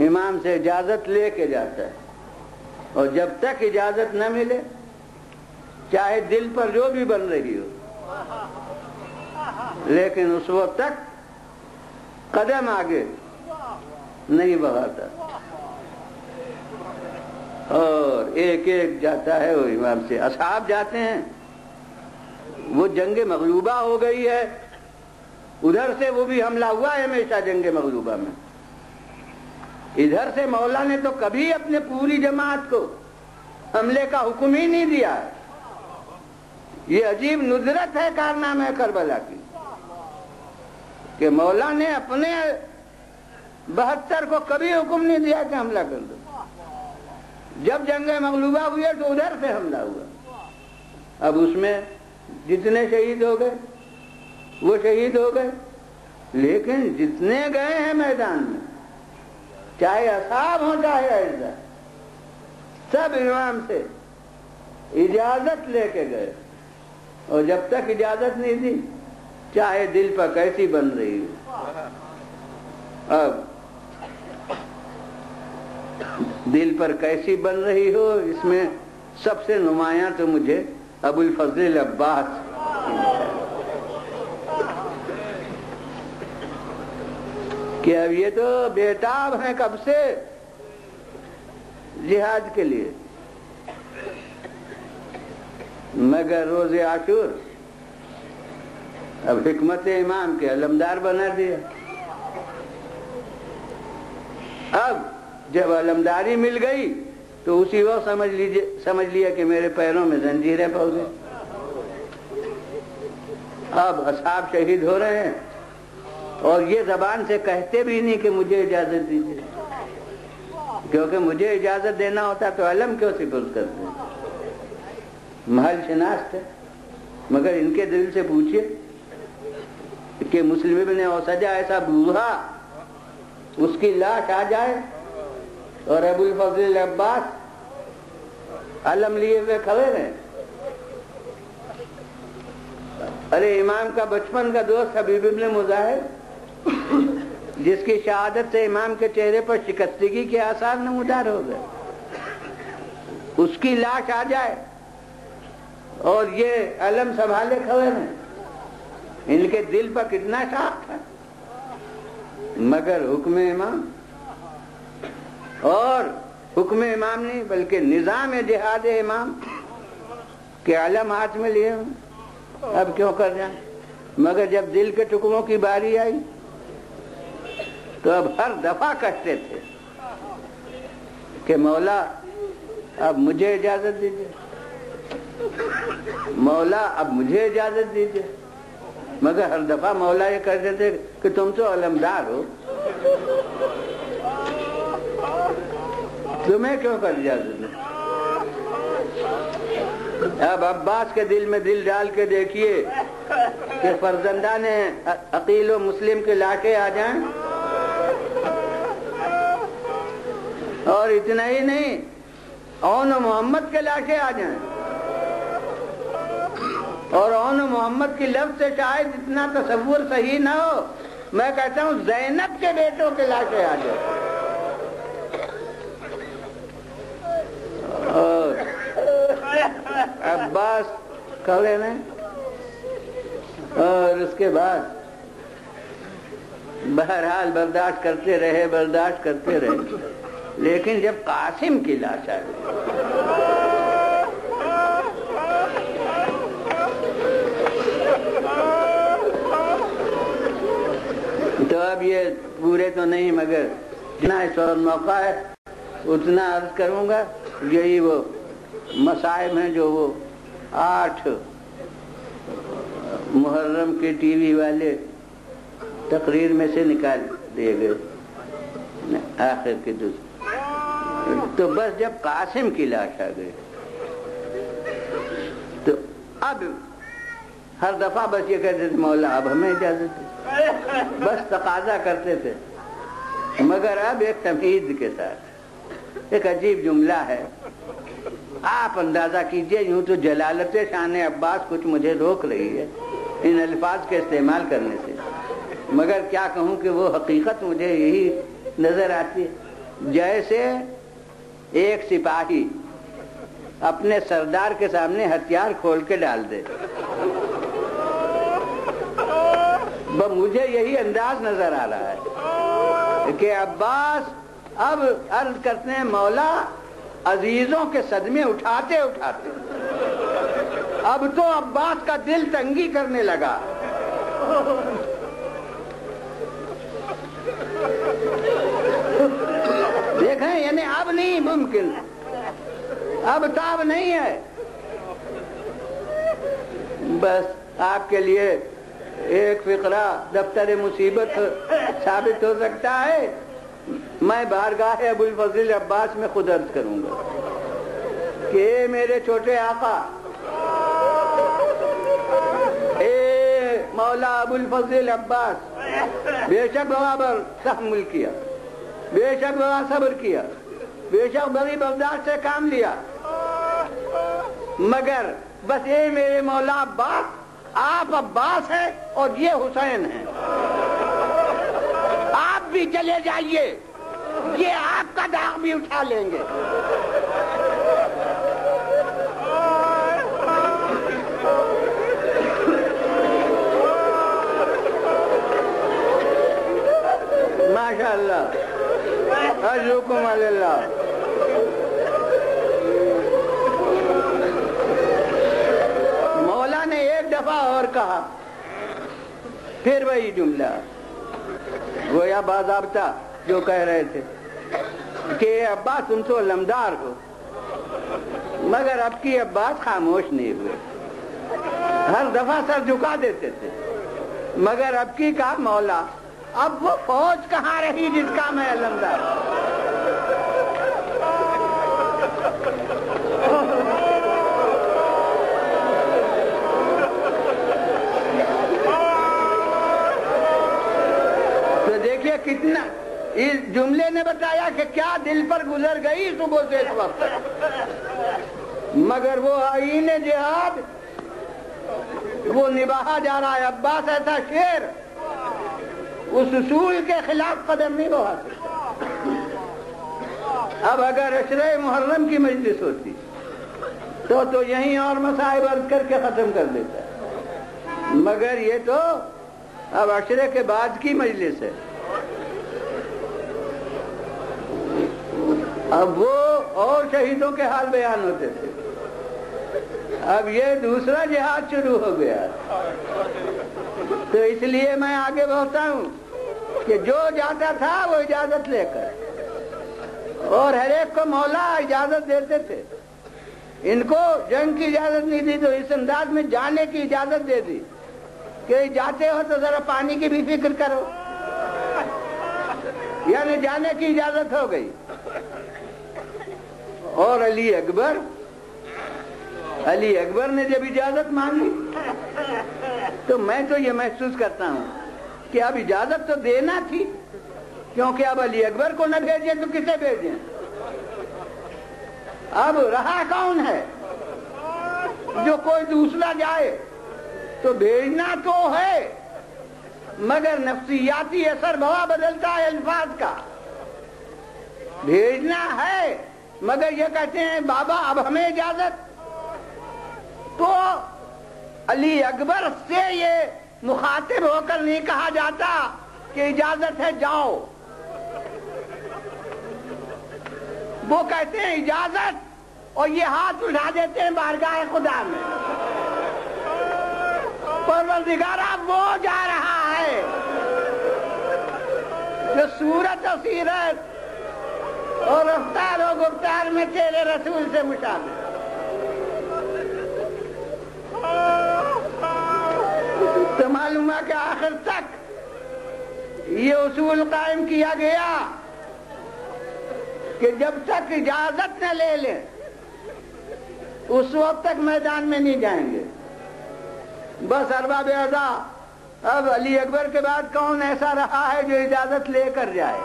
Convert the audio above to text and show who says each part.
Speaker 1: امام سے اجازت لے کے جاتا ہے، اور جب تک اجازت نہ ملے چاہے دل پر جو بھی بن رہی ہو، لیکن اس وقت تک قدم آگے نہیں بڑھاتا، اور ایک ایک جاتا ہے وہ امام سے۔ اصحاب جاتے ہیں، وہ جنگ مغلوبہ ہو گئی ہے، ادھر سے وہ بھی حملہ ہوا ہے ہمیشہ جنگ مغلوبہ میں، ادھر سے مولا نے تو کبھی اپنے پوری جماعت کو حملے کا حکم ہی نہیں دیا ہے۔ یہ عجیب ندرت ہے کارنامہ کربلا کی کہ مولا نے اپنے 72 کو کبھی حکم نہیں دیا کہ حملہ کر دو۔ جب جنگ مغلوبہ ہوئی تو ادھر سے حملہ ہوا، اب اس میں جتنے شہید ہو گئے وہ شہید ہو گئے، لیکن جتنے گئے ہیں میدان میں، چاہے اصحاب ہوں چاہے اعزا، سب امام سے اجازت لے کے گئے، اور جب تک اجازت نہیں دی چاہے دل پر کیسی بن رہی ہو، اب دل پر کیسی بن رہی ہو، اس میں سب سے نمایاں تو مجھے ابو الفضل عباس کہ اب یہ تو بےتاب ہیں کب سے جہاد کے لیے، مگر روز عاشور اب حکمت امام کے علمدار بنا دیا۔ اب جب علمداری مل گئی تو اسی وقت سمجھ لیا کہ میرے پیروں میں زنجیریں پڑ گئی، اب اصحاب شہید ہو رہے ہیں، اور یہ زبان سے کہتے بھی نہیں کہ مجھے اجازت دیجیے، کیونکہ مجھے اجازت دینا ہوتا تو علم کیوں سپرد کرتے ہیں، محل شناس ہے۔ مگر ان کے دل سے پوچھئے کہ مسلم ابن اوسجہ ایسا بوڑھا، اس کی لاش آ جائے اور ابو الفضل عباس علم لیے ہوئے کھڑے رہے۔ ارے امام کا بچپن کا دوست حبیب ابن مظاہر، جس کی شہادت سے امام کے چہرے پر شکستگی کے آثار نمودار ہو گئے، اس کی لاش آ جائے اور یہ علم سنبھالے کھڑے ہیں، ان کے دل پر کتنا شاق تھا، مگر حکم امام، اور حکم امام نہیں بلکہ نظام جہاد امام کے علم ہاتھ میں لیے ہوں، اب کیوں کر جائیں۔ مگر جب دل کے ٹکڑوں کی باری آئی تو اب ہر دفعہ کہتے تھے کہ مولا اب مجھے اجازت دیجیے، مولا اب مجھے اجازت دیجیے، مگر ہر دفعہ مولا یہ کہتے تھے کہ تم تو علمدار ہو، تمہیں کیوں کر اجازت دیں۔ اب عباس کے دل میں دل ڈال کے دیکھیے کہ فرزندان عقیل و مسلم کے لاشیں آ جائیں، اور اتنا ہی نہیں اون و محمد کے لاشیں آ جائیں، اور اون و محمد کی لفظ سے شاید اتنا تصور صحیح نہ ہو، میں کہتا ہوں زینب کے بیٹوں کے لاشیں آ جائیں، اور عباس کھڑے رہے، اور اس کے بعد بہرحال برداشت کرتے رہے، لیکن جب قاسم کی لاش آ گئی تو اب یہ پورے تو نہیں مگر جتنا اس وقت موقع ہے اتنا عرض کروں گا۔ یہی وہ مصائب ہیں جو وہ 8 محرم کے ٹی وی والے تقریر میں سے نکال دیے گئے آخر کے تو بس جب قاسم کی لاش آ گئی تو اب ہر دفعہ بس یہ کہتے تھے مولا اب ہمیں اجازت ہے، بس تقاضا کرتے تھے، مگر اب ایک تمہید کے ساتھ ایک عجیب جملہ ہے، آپ اندازہ کیجئے، یوں تو جلالت شان عباس کچھ مجھے روک رہی ہے ان الفاظ کے استعمال کرنے سے، مگر کیا کہوں کہ وہ حقیقت مجھے یہی نظر آتی ہے جیسے ایک سپاہی اپنے سردار کے سامنے ہتھیار کھول کے ڈال دے. مجھے یہی انداز نظر آ رہا ہے کہ عباس اب عرض کرتے ہیں مولا عزیزوں کے صدمے اٹھاتے اٹھاتے اب تو عباس کا دل تنگی کرنے لگا. دیکھیں یعنی اب نہیں ممکن، اب تاب نہیں ہے. بس آپ کے لیے ایک فقرہ دفتر مصیبت ثابت ہو سکتا ہے. میں بارگاہ ابو الفضل عباس میں خود عرض کروں گا کہ اے میرے چھوٹے آقا، اے مولا ابو الفضل عباس، بے شک برابر تحمل کیا، بے شک بڑا صبر کیا، بے شک بڑی برداشت سے کام لیا، مگر بس اے میرے مولا عباس، آپ عباس ہیں اور یہ حسین ہیں، آپ بھی چلے جائیے، یہ آپ کا داغ بھی اٹھا لیں گے. ماشاء اللہ، اجرکم علی اللہ. مولا نے ایک دفعہ اور کہا، پھر وہی جملہ، گویا باضابطہ جو کہہ رہے تھے کہ عباس تم تو علمدار ہو، مگر اب کی عباس خاموش نہیں ہوئے، ہر دفعہ سر جھکا دیتے تھے، مگر اب کی کہا مولا اب وہ فوج کہاں رہی جس کا میں علمدار. تو دیکھیے کتنا اس جملے نے بتایا کہ کیا دل پر گزر گئی صبح سے اس وقت، مگر وہ آئین جہاد وہ نبھا جا رہا ہے. عباس ایسا شیر اس اصول کے خلاف قدم نہیں بڑھا سکتا. اب اگر عشرہ محرم کی مجلس ہوتی تو یہیں اور مسائب عرض کر کے ختم کر دیتا ہے، مگر یہ تو اب عشرے کے بعد کی مجلس ہے. اب وہ اور شہیدوں کے حال بیان ہوتے تھے، اب یہ دوسرا جہاد شروع ہو گیا. تو اس لیے میں آگے بڑھتا ہوں کہ جو جاتا تھا وہ اجازت لے کر، اور ہر ایک کو مولا اجازت دیتے تھے. ان کو جنگ کی اجازت نہیں دی تو اس انداز میں جانے کی اجازت دے دی کہ جاتے ہو تو ذرا پانی کی بھی فکر کرو، یعنی جانے کی اجازت ہو گئی. اور علی اکبر نے جب اجازت مانگی تو میں تو یہ محسوس کرتا ہوں کہ اب اجازت تو دینا تھی، کیونکہ اب علی اکبر کو نہ بھیجیں تو کسے بھیجیں. اب رہا کون ہے جو کوئی دوسرا جائے تو بھیجنا تو ہے، مگر نفسیاتی اثر بہت بدلتا ہے الفاظ کا. بھیجنا ہے مگر یہ کہتے ہیں بابا اب ہمیں اجازت. تو علی اکبر سے یہ مخاطب ہو کر نہیں کہا جاتا کہ اجازت ہے جاؤ، وہ کہتے ہیں اجازت اور یہ ہاتھ اٹھا دیتے ہیں بارگاہ خدا میں، پروردگارا وہ جا رہا ہے جو صورت و سیرت اور رفتار و گفتار میں تیرے رسول سے مشابہ. تو معلوم ہے کہ آخر تک یہ اصول قائم کیا گیا کہ جب تک اجازت نہ لے لیں اس وقت تک میدان میں نہیں جائیں گے. بس ارباب اعضاء اب علی اکبر کے بعد کون ایسا رہا ہے جو اجازت لے کر جائے؟